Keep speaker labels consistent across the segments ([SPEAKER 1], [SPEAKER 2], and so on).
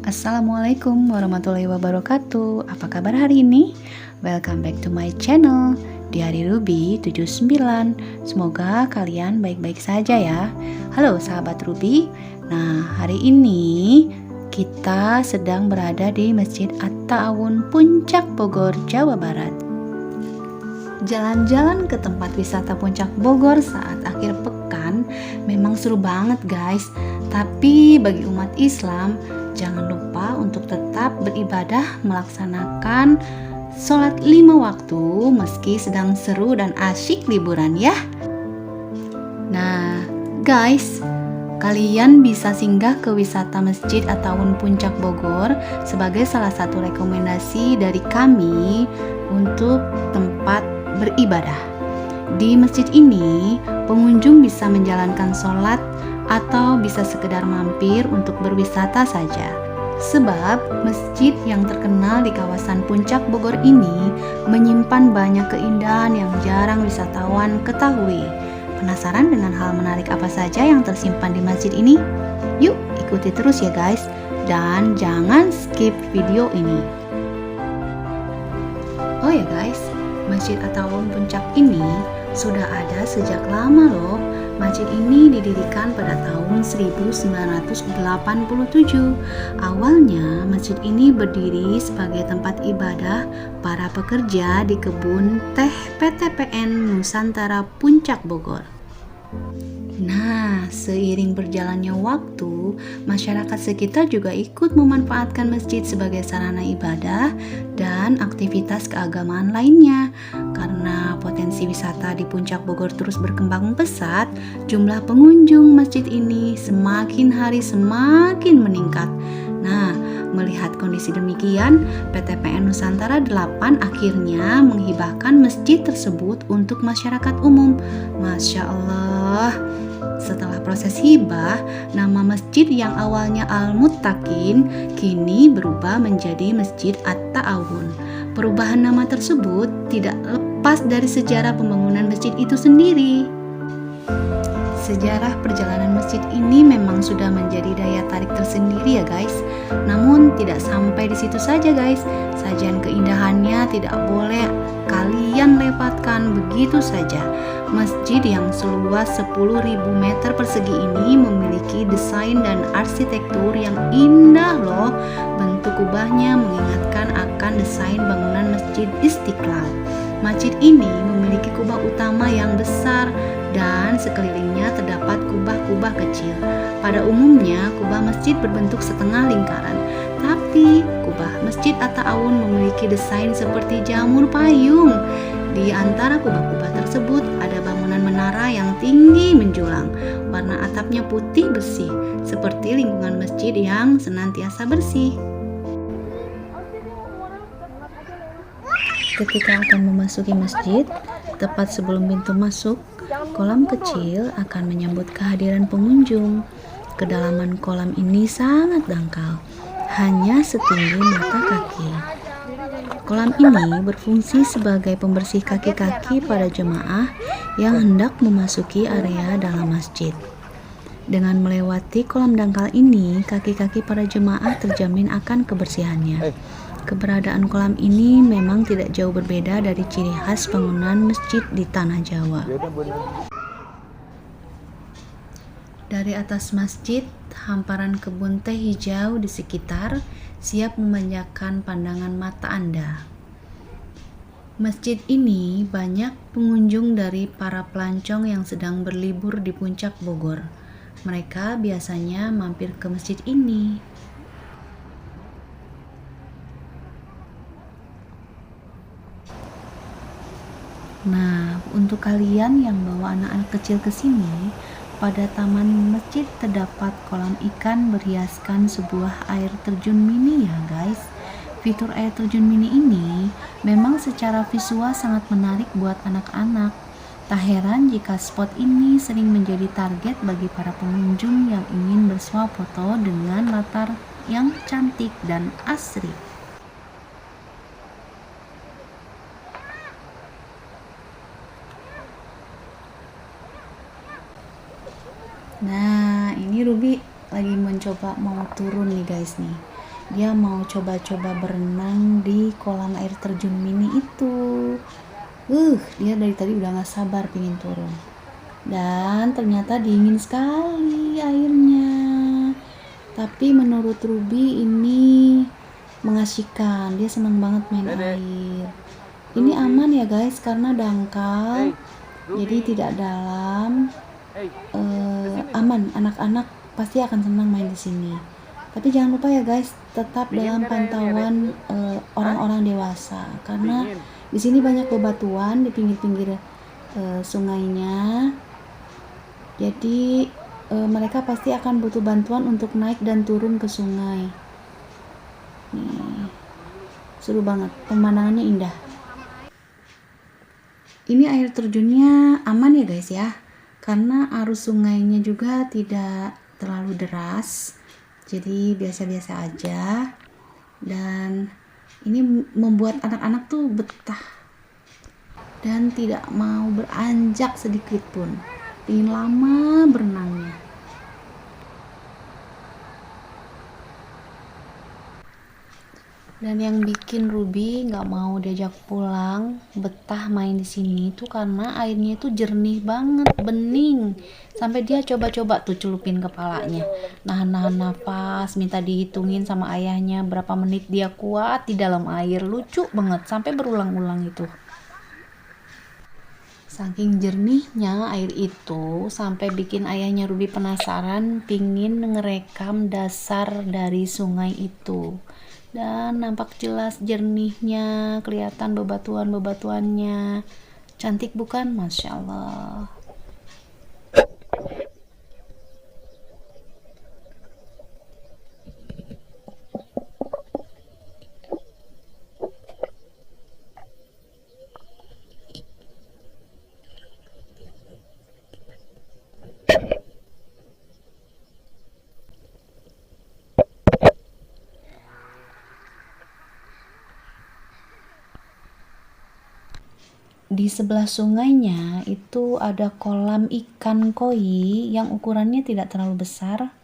[SPEAKER 1] Assalamualaikum warahmatullahi wabarakatuh. Apa kabar hari ini? Welcome back to my channel Diari Ruby 79. Semoga kalian baik-baik saja ya. Halo sahabat Ruby. Nah, hari ini kita sedang berada di Masjid At-Ta'awun Puncak Bogor, Jawa Barat. Jalan-jalan ke tempat wisata Puncak Bogor saat akhir pekan memang seru banget guys. Tapi bagi umat Islam, jangan lupa untuk tetap beribadah melaksanakan sholat 5 waktu meski sedang seru dan asyik liburan ya. Nah guys, kalian bisa singgah ke wisata Masjid At-Ta'awun Puncak Bogor sebagai salah satu rekomendasi dari kami untuk tempat beribadah. Di masjid ini, pengunjung bisa menjalankan sholat atau bisa sekedar mampir untuk berwisata saja. Sebab masjid yang terkenal di kawasan Puncak Bogor ini menyimpan banyak keindahan yang jarang wisatawan ketahui. Penasaran dengan hal menarik apa saja yang tersimpan di masjid ini? Yuk ikuti terus ya guys, dan jangan skip video ini. Oh ya guys, Masjid At-Ta'awun Puncak ini sudah ada sejak lama loh. Masjid ini didirikan pada tahun 1987. Awalnya masjid ini berdiri sebagai tempat ibadah para pekerja di kebun teh PT PN Nusantara Puncak Bogor. Nah, seiring berjalannya waktu, masyarakat sekitar juga ikut memanfaatkan masjid sebagai sarana ibadah dan aktivitas keagamaan lainnya. Karena potensi wisata di Puncak Bogor terus berkembang pesat, jumlah pengunjung masjid ini semakin hari semakin meningkat. Nah, melihat kondisi demikian, PT PN Nusantara 8 akhirnya menghibahkan masjid tersebut untuk masyarakat umum. Masya Allah. Setelah proses hibah, nama masjid yang awalnya Al-Muttaqin kini berubah menjadi Masjid At-Ta'awun. Perubahan nama tersebut tidak lepas dari sejarah pembangunan masjid itu sendiri. Sejarah perjalanan masjid ini memang sudah menjadi daya tarik tersendiri ya guys. Namun tidak sampai di situ saja guys. Sajian keindahannya tidak boleh kalian lewatkan begitu saja. Masjid yang seluas 10.000 meter persegi ini memiliki desain dan arsitektur yang indah loh. Bentuk kubahnya mengingatkan akan desain bangunan Masjid Istiqlal. Masjid ini memiliki kubah utama yang besar dan sekelilingnya terdapat kubah-kubah kecil. Pada umumnya, kubah masjid berbentuk setengah lingkaran, tapi kubah Masjid At-Ta'awun memiliki desain seperti jamur payung. Di antara kubah-kubah tersebut ada bangunan menara yang tinggi menjulang. Warna atapnya putih bersih, seperti lingkungan masjid yang senantiasa bersih. Ketika akan memasuki masjid, tepat sebelum pintu masuk, kolam kecil akan menyambut kehadiran pengunjung. Kedalaman kolam ini sangat dangkal, hanya setinggi mata kaki. Kolam ini berfungsi sebagai pembersih kaki-kaki para jemaah yang hendak memasuki area dalam masjid. Dengan melewati kolam dangkal ini, kaki-kaki para jemaah terjamin akan kebersihannya. Keberadaan kolam ini memang tidak jauh berbeda dari ciri khas bangunan masjid di tanah Jawa. Dari atas masjid, hamparan kebun teh hijau di sekitar siap memanjakan pandangan mata Anda. Masjid ini banyak pengunjung dari para pelancong yang sedang berlibur di Puncak Bogor. Mereka biasanya mampir ke masjid ini. Nah, untuk kalian yang bawa anak-anak kecil ke sini, pada taman masjid terdapat kolam ikan berhiaskan sebuah air terjun mini ya guys. Fitur air terjun mini ini memang secara visual sangat menarik buat anak-anak. Tak heran jika spot ini sering menjadi target bagi para pengunjung yang ingin bersuah foto dengan latar yang cantik dan asri. Nah, ini Ruby lagi mencoba mau turun nih guys nih. Dia mau coba-coba berenang di kolam air terjun mini itu. Dia dari tadi udah gak sabar pengen turun. Dan ternyata dingin sekali airnya. Tapi menurut Ruby ini mengasyikan. Dia senang banget main air. Ini aman ya guys karena dangkal. Jadi tidak dalam. Aman, anak-anak pasti akan senang main di sini. Tapi jangan lupa ya guys, tetap dalam pantauan orang-orang dewasa karena di sini banyak bebatuan di pinggir-pinggir sungainya. Jadi mereka pasti akan butuh bantuan untuk naik dan turun ke sungai. Nih, seru banget, pemandangannya indah. Ini air terjunnya aman ya guys ya, karena arus sungainya juga tidak terlalu deras, jadi biasa-biasa aja. Dan ini membuat anak-anak tuh betah dan tidak mau beranjak sedikit pun, ingin lama berenangnya. Dan yang bikin Ruby nggak mau diajak pulang, betah main di sini itu karena airnya itu jernih banget, bening. Sampai dia coba-coba tuh celupin kepalanya, nahan-nahan nafas, minta dihitungin sama ayahnya berapa menit dia kuat di dalam air. Lucu banget, sampai berulang-ulang itu. Saking jernihnya air itu sampai bikin ayahnya Ruby penasaran, pingin ngerekam dasar dari sungai itu. Dan nampak jelas jernihnya, kelihatan bebatuan-bebatuannya. Cantik bukan? Masya Allah. Di sebelah sungainya itu ada kolam ikan koi yang ukurannya tidak terlalu besar.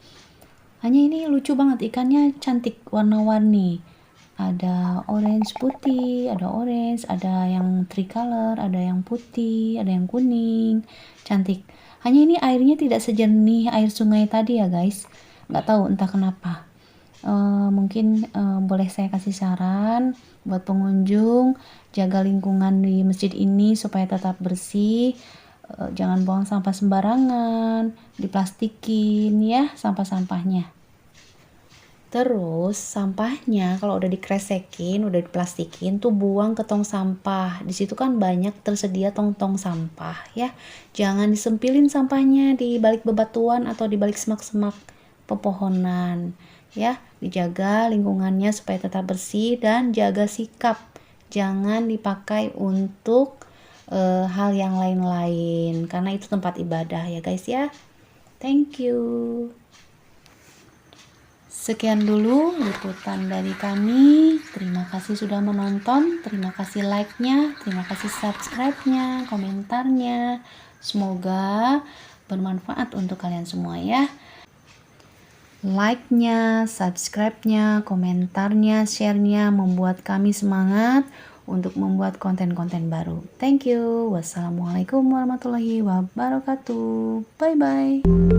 [SPEAKER 1] Hanya ini lucu banget, ikannya cantik, warna-warni. Ada orange putih, ada orange, ada yang tricolor, ada yang putih, ada yang kuning. Cantik. Hanya ini airnya tidak sejernih air sungai tadi ya guys. Nggak tahu entah kenapa. Mungkin boleh saya kasih saran buat pengunjung, jaga lingkungan di masjid ini supaya tetap bersih. Jangan buang sampah sembarangan, diplastikin ya sampah-sampahnya. Terus sampahnya kalau udah dikresekin, udah diplastikin tuh buang ke tong sampah. Di situ kan banyak tersedia tong-tong sampah ya. Jangan disempilin sampahnya di balik bebatuan atau di balik semak-semak pepohonan. Ya, dijaga lingkungannya supaya tetap bersih dan jaga sikap. Jangan dipakai untuk hal yang lain-lain karena itu tempat ibadah ya guys ya. Thank you. Sekian dulu liputan dari kami. Terima kasih sudah menonton. Terima kasih like-nya, terima kasih subscribe-nya, komentarnya. Semoga bermanfaat untuk kalian semua ya. Like-nya, subscribe-nya, komentarnya, share-nya membuat kami semangat untuk membuat konten-konten baru. Thank you. Wassalamualaikum warahmatullahi wabarakatuh. Bye-bye.